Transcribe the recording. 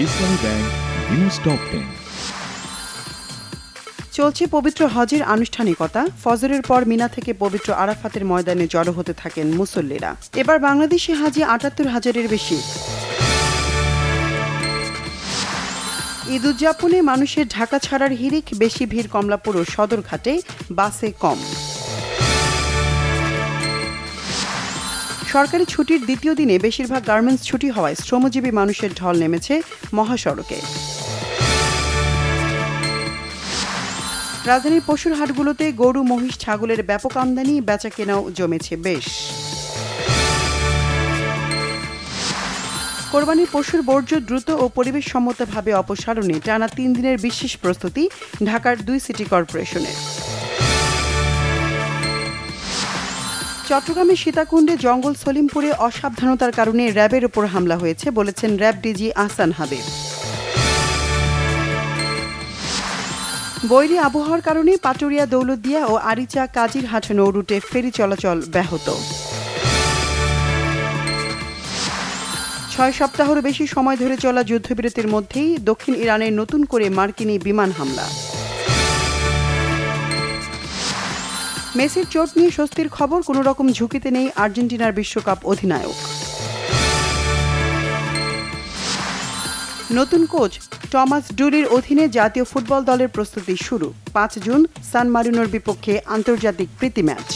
ইসলামী bank news top 10। চলছে পবিত্র হজের আনুষ্ঠানিকতা। ফজরের পর মিনা থেকে পবিত্র আরাফাতের ময়দানে জড়ো হতে থাকেন মুসল্লিরা। এবার বাংলাদেশি হাজি ৭৮,০০০-এর বেশি। ঈদ উদযাপনে মানুষের ঢাকা ছাড়ার হিড়িক, বেশি ভিড় কমলাপুর ও সদরঘাটে, বাসে কম। সরকারি ছুটির দ্বিতীয় দিনে বেশিরভাগ গার্মেন্টস ছুটি হওয়ায় শ্রমজীবী মানুষের ঢল নেমেছে মহাসড়কে। রাজধানীর পশুর হাটগুলোতে গরু, মহিষ, ছাগলের ব্যাপক আমদানি, বেচাকেনাও জমেছে বেশ। কোরবানির পশুর বর্জ্য দ্রুত ও পরিবেশসম্মতভাবে অপসারণে টানা ৩ দিনের বিশেষ প্রস্তুতি ঢাকার ২ সিটি কর্পোরেশনের। চট্টগ্রামের সীতাকুণ্ডে জঙ্গল সলিমপুরে অসাবধানতার কারণে র্যাবের ওপর হামলা হয়েছে বলেছেন র্যাব ডিজি আহসান হাবিব। বৈরী আবহাওয়ার কারণে পাটুরিয়া, দৌলতদিয়া ও আরিচা কাজিরহাট নৌ রুটে ফেরি চলাচল ব্যাহত। ৬ সপ্তাহেরও বেশি সময় ধরে চলা যুদ্ধবিরতির মধ্যেই দক্ষিণ ইরানে নতুন করে মার্কিনী বিমান হামলা। মেসির চোট নিয়ে স্বস্তির খবর, কোনো রকম ঝুঁকিতে নেই আর্জেন্টিনার বিশ্বকাপ অধিনায়ক। নতুন কোচ টমাস ডুলির অধীনে জাতীয় ফুটবল দলের প্রস্তুতি শুরু। ৫ জুন সান মারিনোর বিপক্ষে আন্তর্জাতিক প্রীতি ম্যাচ।